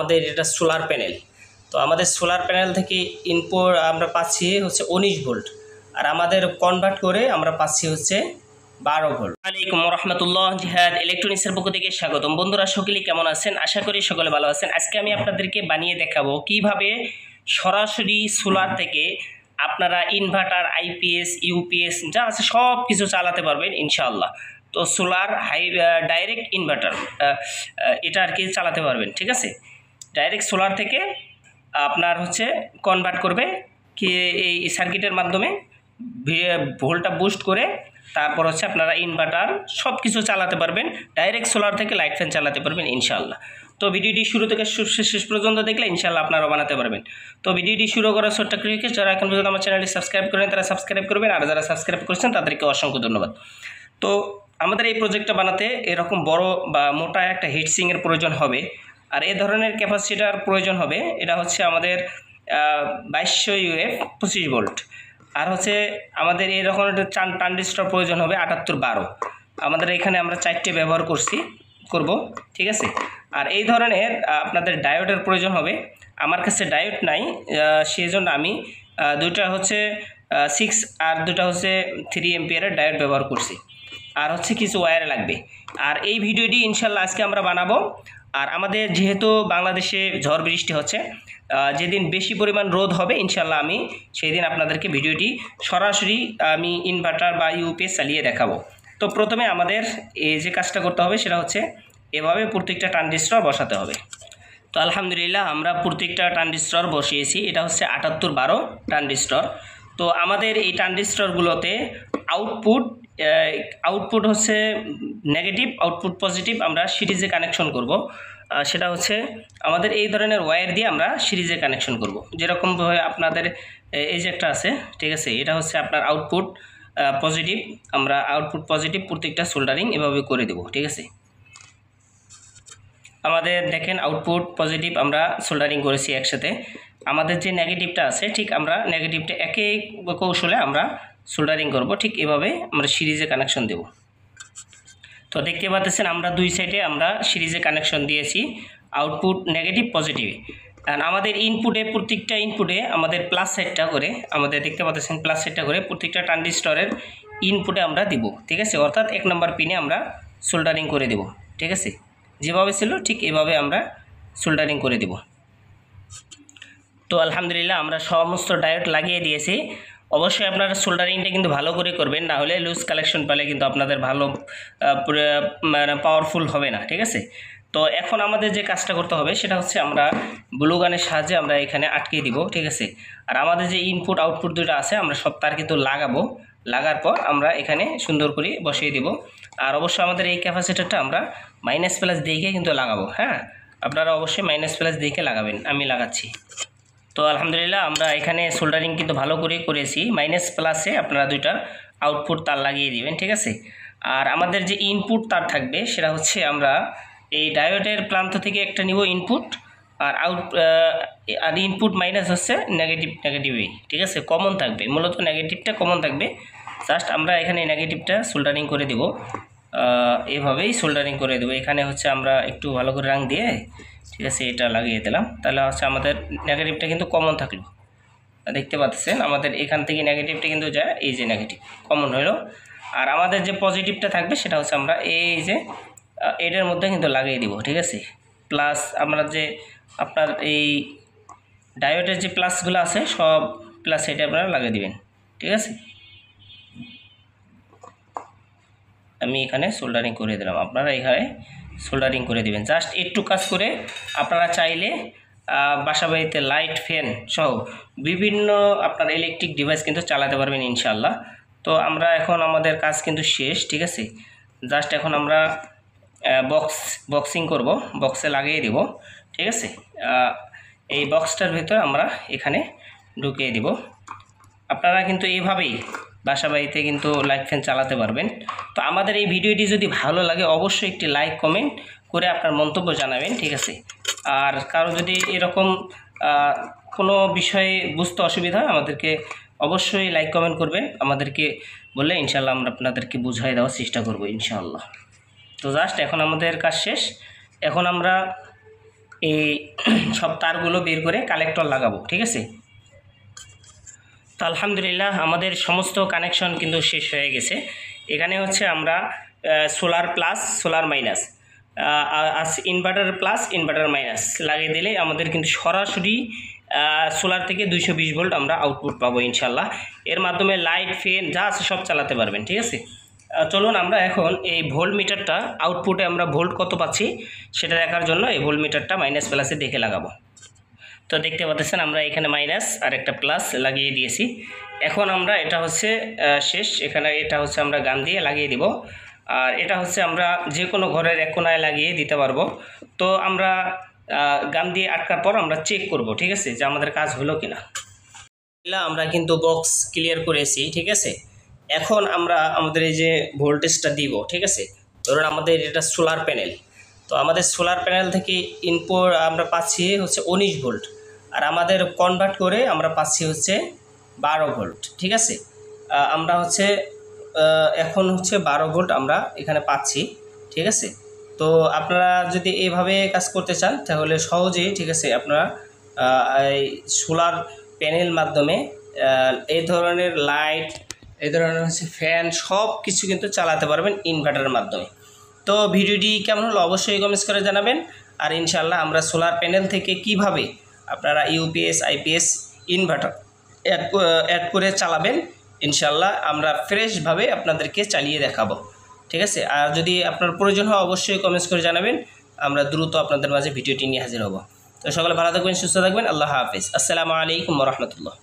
আমাদের এটা solar panel. তো আমাদের সোলার প্যানেল থেকে ইনপুট আমরা পাচ্ছি হচ্ছে 19 ভোল্ট, আর আমাদের কনভার্ট করে আমরা পাচ্ছি হচ্ছে 12 ভোল্ট। আসসালামু রহমতুল্লাহ, জিহাদ ইলেকট্রনিক্সের পক্ষ থেকে স্বাগতম। বন্ধুরা সকলেই কেমন আছেন? আশা করি সকলে ভালো আছেন। আজকে আমি আপনাদেরকে বানিয়ে দেখাবো কিভাবে সরাসরি সোলার থেকে আপনারা ইনভার্টার, আইপিএস, ইউপিএস যা আছে সব কিছু চালাতে পারবেন ইনশাআল্লাহ। তো সোলার ডাইরেক্ট ইনভার্টার এটা আর কি চালাতে পারবেন, ঠিক আছে। ডাইরেক্ট সোলার থেকে আপনার হচ্ছে কনভার্ট করবে কি এই সার্কিটের মাধ্যমে, ভোল্টটা বুস্ট করে তারপর হচ্ছে আপনারা ইনভার্টার সব কিছু চালাতে পারবেন, ডাইরেক্ট সোলার থেকে লাইট ফ্যান চালাতে পারবেন ইনশাআল্লাহ। তো ভিডিওটি শুরু থেকে শেষ পর্যন্ত দেখলে ইনশাআল্লাহ আপনারা বানাতে পারবেন। তো ভিডিওটি শুরু করার ছোট্ট রিকোয়েস্ট, যারা এখন পর্যন্ত আমার চ্যানেলটি সাবস্ক্রাইব করেন তারা সাবস্ক্রাইব করবেন, আর যারা সাবস্ক্রাইব করেছেন তাদেরকে অসংখ্য ধন্যবাদ। তো আমাদের এই প্রজেক্টটা বানাতে এরকম বড় বা মোটা একটা হিটসিংয়ের প্রয়োজন হবে, আর এই ধরনের ক্যাপাসিটার প্রয়োজন হবে। এটা হচ্ছে আমাদের 2200 UF 25 ভোল্ট, আর হচ্ছে আমাদের এরকম একটা ট্রানজিস্টর প্রয়োজন হবে 7812। আমাদের এখানে আমরা 4টে ব্যবহার করব, ঠিক আছে। আর এই ধরনের আপনাদের ডায়োডের প্রয়োজন হবে। আমার কাছে ডায়োড নাই, সেই জন্য আমি দুইটা হচ্ছে 6 আর দুটা হচ্ছে 3 এম্পিয়ারের ডায়োড ব্যবহার করছি। আর হচ্ছে কিছু ওয়্যার লাগবে। আর এই ভিডিওটি ইনশাল্লাহ আজকে আমরা বানাবো। আর আমাদের যেহেতু বাংলাদেশে ঝড় বৃষ্টি হচ্ছে, যেদিন বেশি পরিমাণ রোদ হবে ইনশাল্লাহ আমি সেই দিন আপনাদেরকে ভিডিওটি সরাসরি আমি ইনভার্টার বা ইউপিএস চালিয়ে দেখাবো। তো প্রথমে আমাদের এই যে কাজটা করতে হবে সেটা হচ্ছে এভাবে প্রত্যেকটা ট্রানজিস্টর বসাতে হবে। তো আলহামদুলিল্লাহ আমরা প্রত্যেকটা ট্রানজিস্টর বসিয়েছি। এটা হচ্ছে 7812 ট্রানজিস্টর। তো আমাদের এই ট্রানজিস্টরগুলোতে আউটপুট হচ্ছে নেগেটিভ, আউটপুট পজিটিভ আমরা সিরিজে কানেকশন করব। সেটা হচ্ছে আমাদের এই ধরনের ওয়্যার দিয়ে আমরা সিরিজে কানেকশন করব। যেরকমভাবে আপনাদের এই যে একটা আছে, ঠিক আছে, এটা হচ্ছে আপনার আউটপুট পজিটিভ। আমরা আউটপুট পজিটিভ প্রত্যেকটা সোল্ডারিং এভাবে করে দেব, ঠিক আছে। আমাদের দেখেন আউটপুট পজিটিভ আমরা সোল্ডারিং করেছি একসাথে। আমাদের যে নেগেটিভটা আছে ঠিক আমরা নেগেটিভটা একই কৌশলে আমরা সোল্ডারিং করব, ঠিক এভাবে আমরা সিরিজে কানেকশন দেব। তো দেখতে পাচ্ছেন আমরা দুই সাইডে আমরা সিরিজে কানেকশন দিয়েছি, আউটপুট নেগেটিভ পজিটিভ। আর আমাদের ইনপুটে প্রত্যেকটা ইনপুটে আমাদের প্লাস সাইডটা করে, আমাদের দেখতে পাচ্ছেন প্লাস সাইডটা করে প্রত্যেকটা ট্রানজিস্টরের ইনপুটে আমরা দিব, ঠিক আছে। অর্থাৎ 1 নম্বর পিনে আমরা সোল্ডারিং করে দেব, ঠিক আছে। যেভাবে ছিল ঠিক এভাবে আমরা সোল্ডারিং করে দেব। তো আলহামদুলিল্লাহ আমরা সমস্ত ডায়োড লাগিয়ে দিয়েছি। অবশ্যই আপনারা সোল্ডারিংটা কিন্তু ভালো করে করবেন, না হলে লুজ কালেকশন পেলে কিন্তু আপনাদের ভালো মানে পাওয়ারফুল হবে না, ঠিক আছে। তো এখন আমাদের যে কাজটা করতে হবে সেটা হচ্ছে আমরা ব্লু গানের সাহায্যে আমরা এখানে আটকে দিব, ঠিক আছে। আর আমাদের যে ইনপুট আউটপুট দুটো আছে আমরা সব তার কিন্তু লাগাবো। লাগার পর আমরা এখানে সুন্দর করে বসিয়ে দিব। আর অবশ্যই আমাদের এই ক্যাপাসিটারটা আমরা মাইনাস প্লাস দিকে কিন্তু লাগাবো। হ্যাঁ, আপনারা অবশ্যই মাইনাস প্লাস দিকে লাগাবেন, আমি লাগাচ্ছি। তো আলহামদুলিল্লাহ আমরা এখানে সোল্ডারিং কিন্তু ভালো করে করেছি। মাইনাস প্লাসে আপনারা দুইটা আউটপুট তার লাগিয়ে দিবেন, ঠিক আছে। আর আমাদের যে ইনপুট তার থাকবে সেটা হচ্ছে আমরা এই ডায়োডের প্রান্ত থেকে একটা নিব ইনপুট, আর আর ইনপুট মাইনাস হচ্ছে নেগেটিভই, ঠিক আছে, কমন থাকবে। মূলত নেগেটিভটা কমন থাকবে। জাস্ট আমরা এখানে নেগেটিভটা সোল্ডারিং করে দেব, এভাবেই সোল্ডারিং করে দেবো। এখানে হচ্ছে আমরা একটু ভালো করে রাং দিয়ে, ঠিক আছে, এটা লাগিয়ে দিলাম। তাহলে হচ্ছে আমাদের নেগেটিভটা কিন্তু কমন থাকলো। দেখতে পাচ্ছেন আমাদের এখান থেকে নেগেটিভটা কিন্তু যায়, এই যে নেগেটিভ কমন হলো। আর আমাদের যে পজিটিভটা থাকবে সেটা হচ্ছে আমরা এই যে এটার মধ্যে কিন্তু লাগিয়ে দিব, ঠিক আছে। প্লাস আমরা যে আপনার এই ডায়োডের যে প্লাসগুলো আছে সব প্লাস এটা আপনারা লাগিয়ে দিবেন, ঠিক আছে। আমি এখানে সোল্ডারিং করে দিলাম, আপনারা এখানে সোল্ডারিং করে দিবেন। জাস্ট একটু কাজ করে আপনারা চাইলে বাসা বাড়িতে লাইট ফ্যান সহ বিভিন্ন আপনার ইলেকট্রিক ডিভাইস কিন্তু চালাতে পারবেন ইনশাআল্লাহ। তো আমরা এখন আমাদের কাজ কিন্তু শেষ, ঠিক আছে। জাস্ট এখন আমরা বক্সিং করব, বক্সে লাগিয়ে দেব, ঠিক আছে। এই বক্সটার ভিতর আমরা এখানে ঢুকিয়ে দেব। আপনারা কিন্তু এইভাবেই বাসা বাড়িতে কিন্তু লাইট ফ্যান চালাতে পারবেন। তো আমাদের এই ভিডিওটি যদি ভালো লাগে অবশ্যই একটি লাইক কমেন্ট করে আপনার মন্তব্য জানাবেন, ঠিক আছে। আর কারো যদি এরকম কোনো বিষয়ে বুঝতে অসুবিধা হয় আমাদেরকে অবশ্যই লাইক কমেন্ট করবেন, আমাদেরকে বললে ইনশাআল্লাহ আমরা আপনাদেরকে বুঝিয়ে দেওয়ার চেষ্টা করব ইনশাআল্লাহ। তো জাস্ট এখন আমাদের কাজ শেষ। এখন আমরা এই সব তারগুলো বের করে কালেক্টর লাগাবো, ঠিক আছে। তো আলহামদুলিল্লাহ আমাদের সমস্ত কানেকশন কিন্তু শেষ হয়ে গেছে। এখানে হচ্ছে আমরা solar plus solar minus inverter plus inverter minus লাগিয়ে দিলে আমাদের কিন্তু সরাসরি সোলার থেকে 220 ভোল্ট আমরা আউটপুট পাবো ইনশাল্লাহ। এর মাধ্যমে লাইট ফ্যান যা আছে সব চালাতে পারবেন, ঠিক আছে। চলুন আমরা এখন এই ভোল্ট মিটারটা আউটপুটে আমরা ভোল্ট কত পাচ্ছি সেটা দেখার জন্য এই ভোল্ট মিটারটা মাইনাস প্লাসে দেখে লাগাবো। তো দেখতে পাচ্ছেন আমরা এখানে মাইনাস আর একটা প্লাস লাগিয়ে দিয়েছি। এখন আমরা এটা হচ্ছে শেষ, এখানে এটা হচ্ছে আমরা গান দিয়ে লাগিয়ে দিব, আর এটা হচ্ছে আমরা যে কোনো ঘরের এক কোনায় লাগিয়ে দিতে পারবো। তো আমরা গান দিয়ে আটকার পর আমরা চেক করব, ঠিক আছে, যে আমাদের কাজ হলো কিনা। আমরা কিন্তু বক্স ক্লিয়ার করেছি, ঠিক আছে। এখন আমরা আমাদের এই যে ভোল্টেজটা দিব, ঠিক আছে। ধরুন আমাদের এটা সোলার প্যানেল, তো আমাদের সোলার প্যানেল থেকে ইনপুট আমরা পাচ্ছি হচ্ছে 19 ভোল্ট, আর আমাদের কনভার্ট করে আমরা পাচ্ছি হচ্ছে 12 ভোল্ট, ঠিক আছে। আমরা হচ্ছে এখন হচ্ছে 12 ভোল্ট আমরা এখানে পাচ্ছি, ঠিক আছে। তো আপনারা যদি এইভাবে কাজ করতে চান তাহলে সহজেই, ঠিক আছে, আপনারা এই সোলার প্যানেল মাধ্যমে এই ধরনের লাইট, এই ধরনের হচ্ছে ফ্যান সব কিছু কিন্তু চালাতে পারবেন ইনভার্টারের মাধ্যমে। তো ভিডিওটি কেমন হলো অবশ্যই কমেন্টস করে জানাবেন। আর ইনশাল্লাহ আমরা সোলার প্যানেল থেকে কিভাবে আপনারা ইউপিএস আইপিএস ইনভার্টার অ্যাড করে চালাবেন ইনশাল্লাহ আমরা ফ্রেশভাবে আপনাদেরকে চালিয়ে দেখাবো, ঠিক আছে। আর যদি আপনার প্রয়োজন হয় অবশ্যই কমেন্টস করে জানাবেন, আমরা দ্রুত আপনাদের মাঝে ভিডিওটি নিয়ে হাজির হব। তো সকলে ভালো থাকবেন, সুস্থ থাকবেন, আল্লাহ হাফিজ, আসসালামু আলাইকুম ওয়া রাহমাতুল্লাহ।